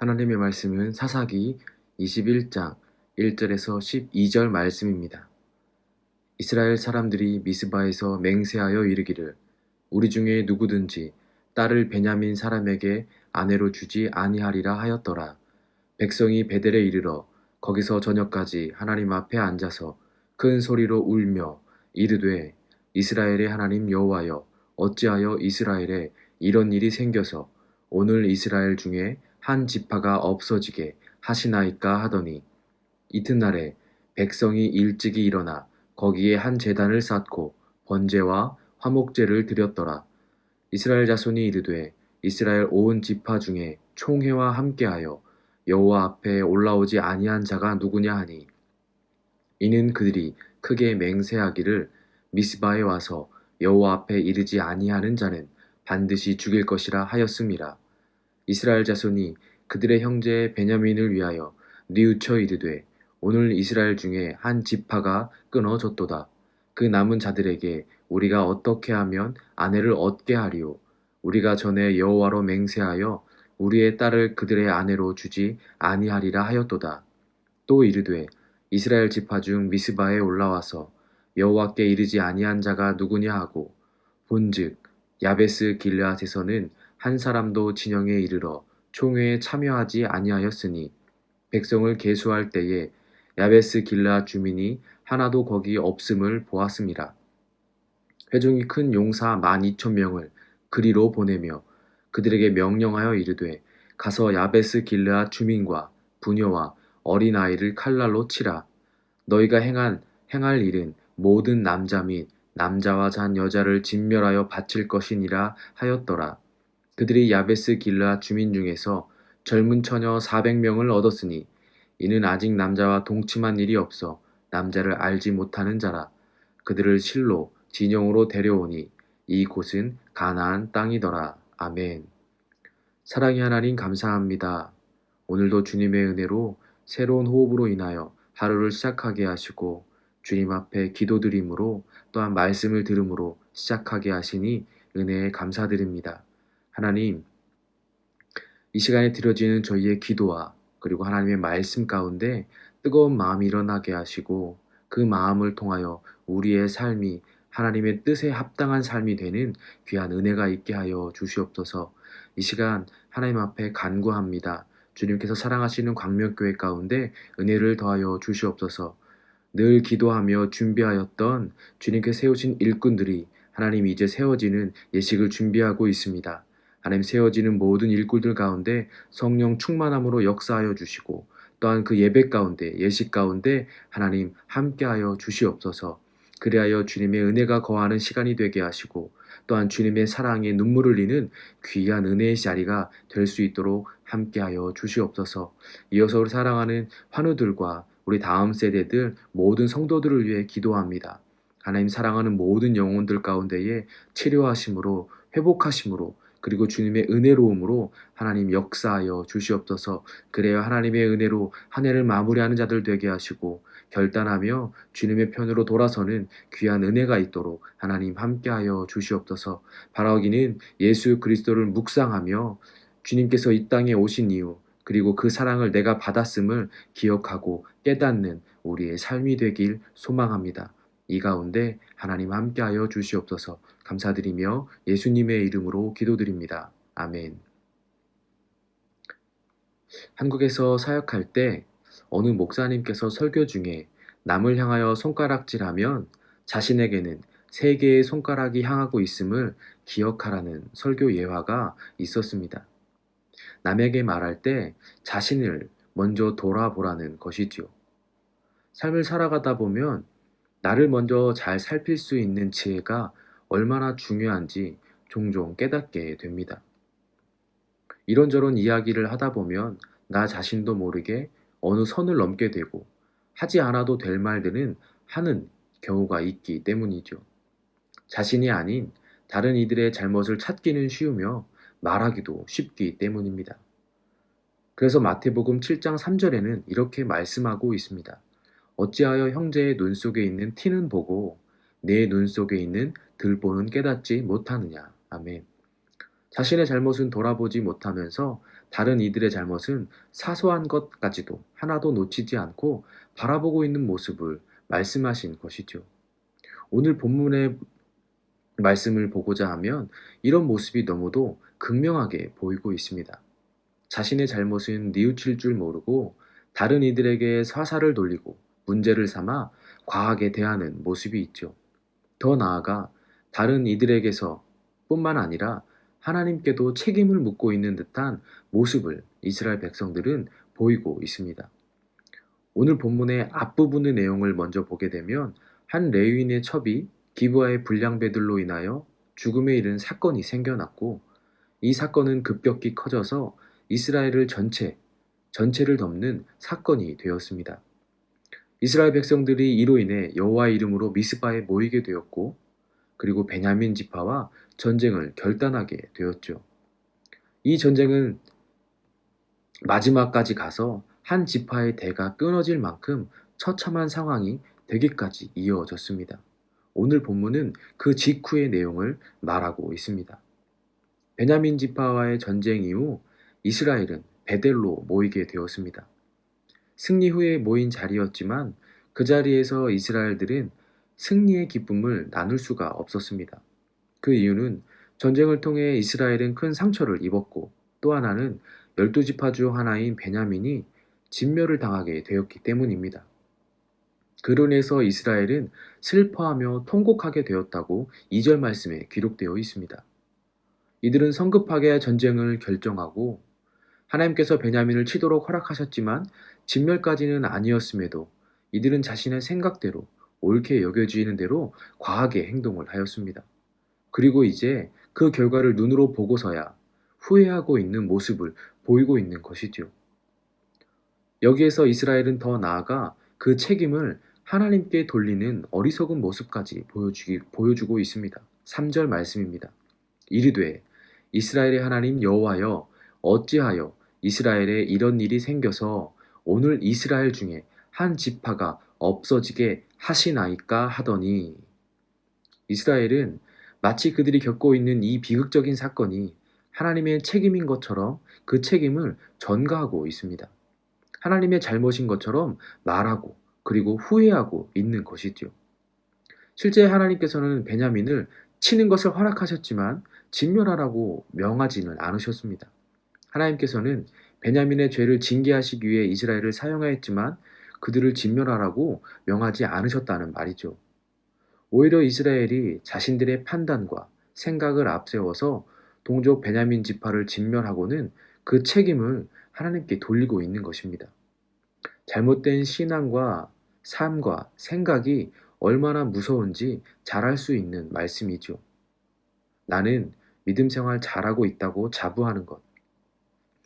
하나님의 말씀은 사사기 21장 1절에서 12절 말씀입니다. 이스라엘 사람들이 미스바에서 맹세하여 이르기를 우리 중에 누구든지 딸을 베냐민 사람에게 아내로 주지 아니하리라 하였더라. 백성이 베델에 이르러 거기서 저녁까지 하나님 앞에 앉아서 큰 소리로 울며 이르되 이스라엘의 하나님 여호와여 어찌하여 이스라엘에 이런 일이 생겨서 오늘 이스라엘 중에 한 지파가 없어지게 하시나이까 하더니 이튿날에 백성이 일찍이 일어나 거기에 한 제단을 쌓고 번제와 화목제를 드렸더라. 이스라엘 자손이 이르되 이스라엘 온 지파 중에 총회와 함께하여 여호와 앞에 올라오지 아니한 자가 누구냐 하니 이는 그들이 크게 맹세하기를 미스바에 와서 여호와 앞에 이르지 아니하는 자는 반드시 죽일 것이라 하였음이라. 이스라엘 자손이 그들의 형제 베냐민을 위하여 뉘우쳐 이르되 오늘 이스라엘 중에 한 지파가 끊어졌도다. 그 남은 자들에게 우리가 어떻게 하면 아내를 얻게 하리요? 우리가 전에 여호와로 맹세하여 우리의 딸을 그들의 아내로 주지 아니하리라 하였도다. 또 이르되 이스라엘 지파 중 미스바에 올라와서 여호와께 이르지 아니한 자가 누구냐 하고 본즉 야베스 길르앗에서는 한 사람도 진영에 이르러 총회에 참여하지 아니하였으니 백성을 계수할 때에 야베스 길르앗 주민이 하나도 거기 없음을 보았음이라. 회중이 큰 용사 12,000명을 그리로 보내며 그들에게 명령하여 이르되 가서 야베스 길르앗 주민과 부녀와 어린아이를 칼날로 치라. 너희가 행할 일은 모든 남자 및 남자와 잔 여자를 진멸하여 바칠 것이니라 하였더라. 그들이 야베스 길르앗 주민 중에서 젊은 처녀 400명을 얻었으니 이는 아직 남자와 동침한 일이 없어 남자를 알지 못하는 자라. 그들을 실로 진영으로 데려오니 이 곳은 가나안 땅이더라. 아멘. 사랑의 하나님 감사합니다. 오늘도 주님의 은혜로 새로운 호흡으로 인하여 하루를 시작하게 하시고 주님 앞에 기도드림으로 또한 말씀을 들음으로 시작하게 하시니 은혜에 감사드립니다. 하나님, 이 시간에 드려지는 저희의 기도와 그리고 하나님의 말씀 가운데 뜨거운 마음이 일어나게 하시고 그 마음을 통하여 우리의 삶이 하나님의 뜻에 합당한 삶이 되는 귀한 은혜가 있게 하여 주시옵소서. 이 시간 하나님 앞에 간구합니다. 주님께서 사랑하시는 광명교회 가운데 은혜를 더하여 주시옵소서. 늘 기도하며 준비하였던 주님께서 세우신 일꾼들이 하나님 이제 세워지는 예식을 준비하고 있습니다. 하나님 세워지는 모든 일꾼들 가운데 성령 충만함으로 역사하여 주시고 또한 그 예배 가운데 예식 가운데 하나님 함께하여 주시옵소서. 그리하여 주님의 은혜가 거하는 시간이 되게 하시고 또한 주님의 사랑에 눈물을 흘리는 귀한 은혜의 자리가 될 수 있도록 함께하여 주시옵소서. 이어서 우리 사랑하는 환우들과 우리 다음 세대들 모든 성도들을 위해 기도합니다. 하나님 사랑하는 모든 영혼들 가운데에 치료하심으로 회복하심으로 그리고 주님의 은혜로움으로 하나님 역사하여 주시옵소서. 그래야 하나님의 은혜로 한 해를 마무리하는 자들 되게 하시고 결단하며 주님의 편으로 돌아서는 귀한 은혜가 있도록 하나님 함께하여 주시옵소서. 바라기는 예수 그리스도를 묵상하며 주님께서 이 땅에 오신 이유 그리고 그 사랑을 내가 받았음을 기억하고 깨닫는 우리의 삶이 되길 소망합니다. 이 가운데 하나님 함께하여 주시옵소서. 감사드리며 예수님의 이름으로 기도드립니다. 아멘. 한국에서 사역할 때 어느 목사님께서 설교 중에 남을 향하여 손가락질하면 자신에게는 3개의 손가락이 향하고 있음을 기억하라는 설교 예화가 있었습니다. 남에게 말할 때 자신을 먼저 돌아보라는 것이지요. 삶을 살아가다 보면 나를 먼저 잘 살필 수 있는 지혜가 얼마나 중요한지 종종 깨닫게 됩니다. 이런저런 이야기를 하다 보면 나 자신도 모르게 어느 선을 넘게 되고 하지 않아도 될 말들은 하는 경우가 있기 때문이죠. 자신이 아닌 다른 이들의 잘못을 찾기는 쉬우며 말하기도 쉽기 때문입니다. 그래서 마태복음 7장 3절에는 이렇게 말씀하고 있습니다. 어찌하여 형제의 눈 속에 있는 티는 보고 내 눈 속에 있는 들보는 깨닫지 못하느냐. 아멘. 자신의 잘못은 돌아보지 못하면서 다른 이들의 잘못은 사소한 것까지도 하나도 놓치지 않고 바라보고 있는 모습을 말씀하신 것이죠. 오늘 본문의 말씀을 보고자 하면 이런 모습이 너무도 극명하게 보이고 있습니다. 자신의 잘못은 뉘우칠 줄 모르고 다른 이들에게 화살을 돌리고 문제를 삼아 과하게 대하는 모습이 있죠. 더 나아가 다른 이들에게서 뿐만 아니라 하나님께도 책임을 묻고 있는 듯한 모습을 이스라엘 백성들은 보이고 있습니다. 오늘 본문의 앞부분의 내용을 먼저 보게 되면 한 레위인의 첩이 기브아의 불량배들로 인하여 죽음에 이른 사건이 생겨났고 이 사건은 급격히 커져서 이스라엘을 전체를 덮는 사건이 되었습니다. 이스라엘 백성들이 이로 인해 여호와의 이름으로 미스바에 모이게 되었고 그리고 베냐민 지파와 전쟁을 결단하게 되었죠. 이 전쟁은 마지막까지 가서 한 지파의 대가 끊어질 만큼 처참한 상황이 되기까지 이어졌습니다. 오늘 본문은 그 직후의 내용을 말하고 있습니다. 베냐민 지파와의 전쟁 이후 이스라엘은 베델로 모이게 되었습니다. 승리 후에 모인 자리였지만 그 자리에서 이스라엘들은 승리의 기쁨을 나눌 수가 없었습니다. 그 이유는 전쟁을 통해 이스라엘은 큰 상처를 입었고 또 하나는 12지파 중 하나인 베냐민이 진멸을 당하게 되었기 때문입니다. 그로 인해서 이스라엘은 슬퍼하며 통곡하게 되었다고 2절 말씀에 기록되어 있습니다. 이들은 성급하게 전쟁을 결정하고 하나님께서 베냐민을 치도록 허락하셨지만 진멸까지는 아니었음에도 이들은 자신의 생각대로 옳게 여겨지는 대로 과하게 행동을 하였습니다. 그리고 이제 그 결과를 눈으로 보고서야 후회하고 있는 모습을 보이고 있는 것이죠. 여기에서 이스라엘은 더 나아가 그 책임을 하나님께 돌리는 어리석은 모습까지 보여주고 있습니다. 3절 말씀입니다. 이르되 이스라엘의 하나님 여호와여 어찌하여 이스라엘에 이런 일이 생겨서 오늘 이스라엘 중에 한 지파가 없어지게 하시나이까 하더니 이스라엘은 마치 그들이 겪고 있는 이 비극적인 사건이 하나님의 책임인 것처럼 그 책임을 전가하고 있습니다. 하나님의 잘못인 것처럼 말하고 그리고 후회하고 있는 것이죠. 실제 하나님께서는 베냐민을 치는 것을 허락하셨지만 진멸하라고 명하지는 않으셨습니다. 하나님께서는 베냐민의 죄를 징계하시기 위해 이스라엘을 사용하였지만 그들을 진멸하라고 명하지 않으셨다는 말이죠. 오히려 이스라엘이 자신들의 판단과 생각을 앞세워서 동족 베냐민 지파를 진멸하고는 그 책임을 하나님께 돌리고 있는 것입니다. 잘못된 신앙과 삶과 생각이 얼마나 무서운지 잘 알 수 있는 말씀이죠. 나는 믿음 생활 잘하고 있다고 자부하는 것.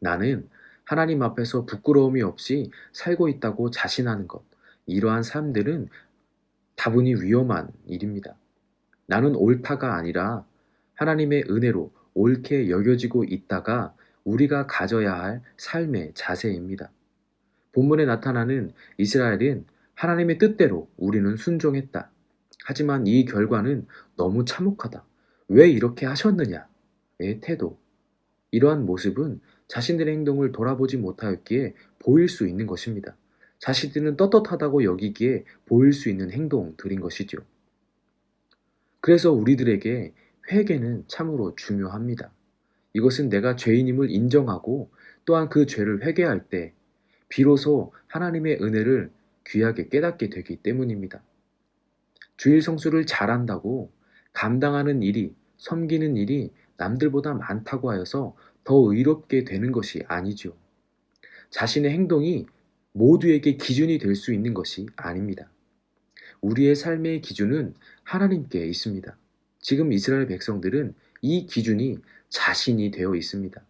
나는 하나님 앞에서 부끄러움이 없이 살고 있다고 자신하는 것. 이러한 삶들은 다분히 위험한 일입니다. 나는 옳다가 아니라 하나님의 은혜로 옳게 여겨지고 있다가 우리가 가져야 할 삶의 자세입니다. 본문에 나타나는 이스라엘은 하나님의 뜻대로 우리는 순종했다. 하지만 이 결과는 너무 참혹하다. 왜 이렇게 하셨느냐의 태도. 이러한 모습은 자신들의 행동을 돌아보지 못하였기에 보일 수 있는 것입니다. 자신들은 떳떳하다고 여기기에 보일 수 있는 행동들인 것이죠. 그래서 우리들에게 회개는 참으로 중요합니다. 이것은 내가 죄인임을 인정하고 또한 그 죄를 회개할 때 비로소 하나님의 은혜를 귀하게 깨닫게 되기 때문입니다. 주일 성수를 잘한다고 감당하는 일이, 섬기는 일이 남들보다 많다고 하여서 더 의롭게 되는 것이 아니죠. 자신의 행동이 모두에게 기준이 될 수 있는 것이 아닙니다. 우리의 삶의 기준은 하나님께 있습니다. 지금 이스라엘 백성들은 이 기준이 자신이 되어 있습니다.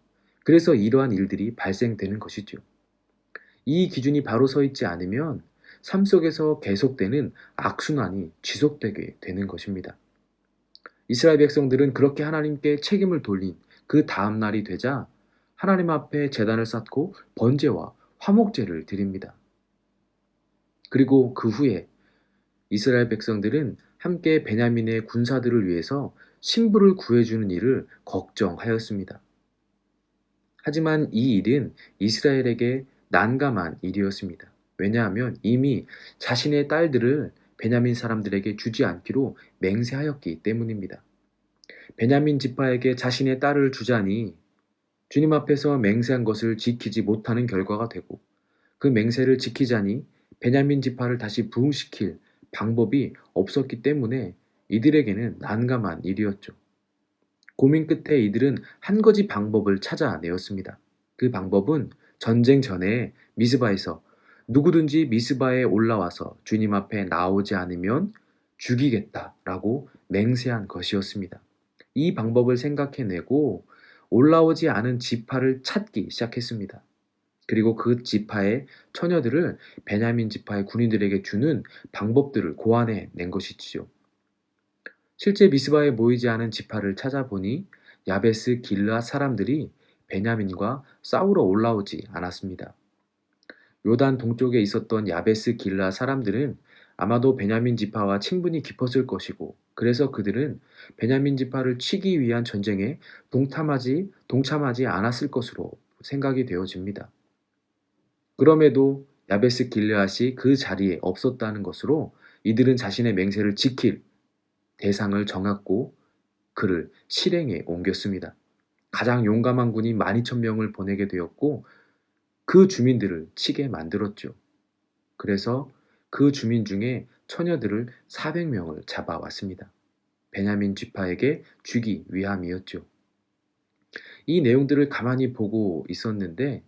그래서 이러한 일들이 발생되는 것이죠. 이 기준이 바로 서 있지 않으면 삶 속에서 계속되는 악순환이 지속되게 되는 것입니다. 이스라엘 백성들은 그렇게 하나님께 책임을 돌린 그 다음 날이 되자 하나님 앞에 제단을 쌓고 번제와 화목제를 드립니다. 그리고 그 후에 이스라엘 백성들은 함께 베냐민의 군사들을 위해서 신부를 구해주는 일을 걱정하였습니다. 하지만 이 일은 이스라엘에게 난감한 일이었습니다. 왜냐하면 이미 자신의 딸들을 베냐민 사람들에게 주지 않기로 맹세하였기 때문입니다. 베냐민 지파에게 자신의 딸을 주자니 주님 앞에서 맹세한 것을 지키지 못하는 결과가 되고, 그 맹세를 지키자니 베냐민 지파를 다시 부흥시킬 방법이 없었기 때문에 이들에게는 난감한 일이었죠. 고민 끝에 이들은 한 가지 방법을 찾아내었습니다. 그 방법은 전쟁 전에 미스바에서 누구든지 미스바에 올라와서 주님 앞에 나오지 않으면 죽이겠다라고 맹세한 것이었습니다. 이 방법을 생각해내고 올라오지 않은 지파를 찾기 시작했습니다. 그리고 그 지파의 처녀들을 베냐민 지파의 군인들에게 주는 방법들을 고안해 낸 것이지요. 실제 미스바에 모이지 않은 지파를 찾아보니 야베스 길르앗 사람들이 베냐민과 싸우러 올라오지 않았습니다. 요단 동쪽에 있었던 야베스 길르앗 사람들은 아마도 베냐민 지파와 친분이 깊었을 것이고, 그래서 그들은 베냐민 지파를 치기 위한 전쟁에 동참하지 않았을 것으로 생각이 되어집니다. 그럼에도 야베스 길르앗이 그 자리에 없었다는 것으로 이들은 자신의 맹세를 지킬 대상을 정했고 그를 실행에 옮겼습니다. 가장 용감한 군인 12,000명을 보내게 되었고 그 주민들을 치게 만들었죠. 그래서 그 주민 중에 처녀들을 400명을 잡아왔습니다. 베냐민 지파에게 주기 위함이었죠. 이 내용들을 가만히 보고 있었는데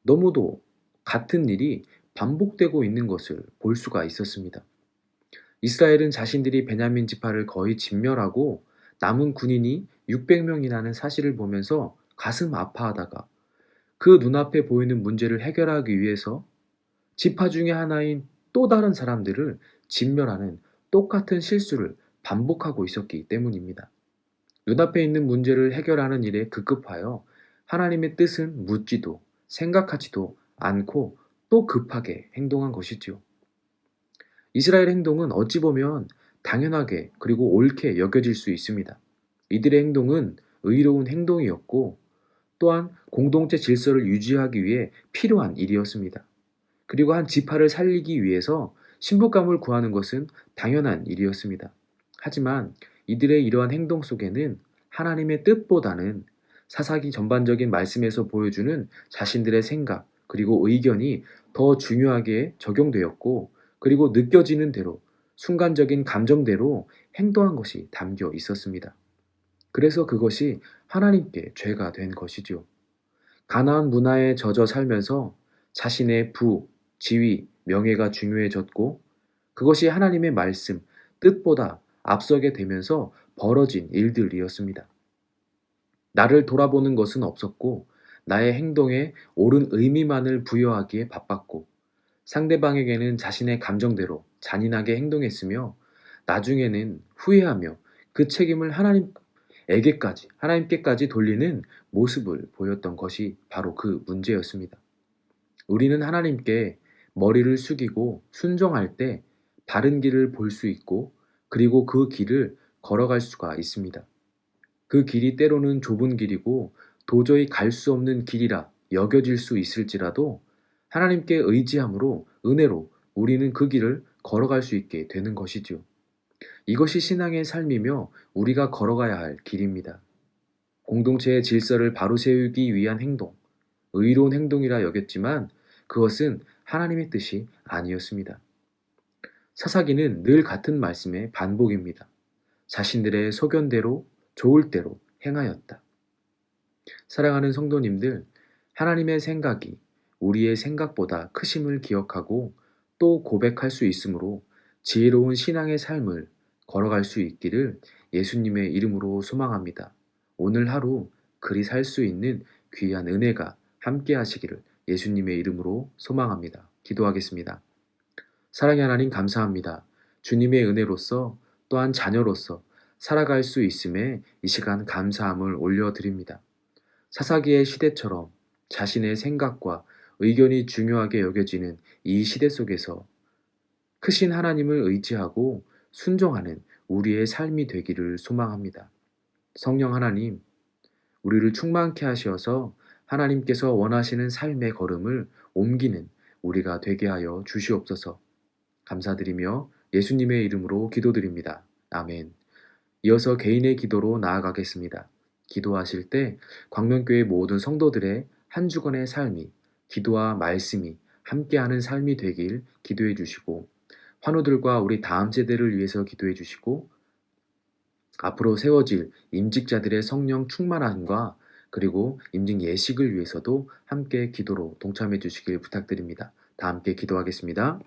너무도 같은 일이 반복되고 있는 것을 볼 수가 있었습니다. 이스라엘은 자신들이 베냐민 지파를 거의 진멸하고 남은 군인이 600명이라는 사실을 보면서 가슴 아파하다가 그 눈앞에 보이는 문제를 해결하기 위해서 지파 중에 하나인 또 다른 사람들을 진멸하는 똑같은 실수를 반복하고 있었기 때문입니다. 눈앞에 있는 문제를 해결하는 일에 급급하여 하나님의 뜻은 묻지도 생각하지도 않고 또 급하게 행동한 것이지요. 이스라엘 행동은 어찌 보면 당연하게 그리고 옳게 여겨질 수 있습니다. 이들의 행동은 의로운 행동이었고 또한 공동체 질서를 유지하기 위해 필요한 일이었습니다. 그리고 한 지파를 살리기 위해서 신부감을 구하는 것은 당연한 일이었습니다. 하지만 이들의 이러한 행동 속에는 하나님의 뜻보다는 사사기 전반적인 말씀에서 보여주는 자신들의 생각 그리고 의견이 더 중요하게 적용되었고, 그리고 느껴지는 대로 순간적인 감정대로 행동한 것이 담겨 있었습니다. 그래서 그것이 하나님께 죄가 된 것이죠. 가나안 문화에 젖어 살면서 자신의 부, 지위, 명예가 중요해졌고 그것이 하나님의 말씀, 뜻보다 앞서게 되면서 벌어진 일들이었습니다. 나를 돌아보는 것은 없었고 나의 행동에 옳은 의미만을 부여하기에 바빴고 상대방에게는 자신의 감정대로 잔인하게 행동했으며 나중에는 후회하며 그 책임을 하나님께까지 돌리는 모습을 보였던 것이 바로 그 문제였습니다. 우리는 하나님께 머리를 숙이고 순종할 때 바른 길을 볼 수 있고 그리고 그 길을 걸어갈 수가 있습니다. 그 길이 때로는 좁은 길이고 도저히 갈 수 없는 길이라 여겨질 수 있을지라도 하나님께 의지함으로 은혜로 우리는 그 길을 걸어갈 수 있게 되는 것이지요. 이것이 신앙의 삶이며 우리가 걸어가야 할 길입니다. 공동체의 질서를 바로 세우기 위한 행동, 의로운 행동이라 여겼지만 그것은 하나님의 뜻이 아니었습니다. 사사기는 늘 같은 말씀의 반복입니다. 자신들의 소견대로 좋을 대로 행하였다. 사랑하는 성도님들, 하나님의 생각이 우리의 생각보다 크심을 기억하고 또 고백할 수 있으므로 지혜로운 신앙의 삶을 걸어갈 수 있기를 예수님의 이름으로 소망합니다. 오늘 하루 그리 살 수 있는 귀한 은혜가 함께 하시기를 예수님의 이름으로 소망합니다. 기도하겠습니다. 사랑의 하나님 감사합니다. 주님의 은혜로서 또한 자녀로서 살아갈 수 있음에 이 시간 감사함을 올려드립니다. 사사기의 시대처럼 자신의 생각과 의견이 중요하게 여겨지는 이 시대 속에서 크신 하나님을 의지하고 순종하는 우리의 삶이 되기를 소망합니다. 성령 하나님, 우리를 충만케 하셔서 하나님께서 원하시는 삶의 걸음을 옮기는 우리가 되게 하여 주시옵소서. 감사드리며 예수님의 이름으로 기도드립니다. 아멘. 이어서 개인의 기도로 나아가겠습니다. 기도하실 때 광명교회 모든 성도들의 한 주간의 삶이 기도와 말씀이 함께하는 삶이 되길 기도해 주시고, 환우들과 우리 다음 세대를 위해서 기도해 주시고, 앞으로 세워질 임직자들의 성령 충만함과 그리고 임직 예식을 위해서도 함께 기도로 동참해 주시길 부탁드립니다. 다 함께 기도하겠습니다.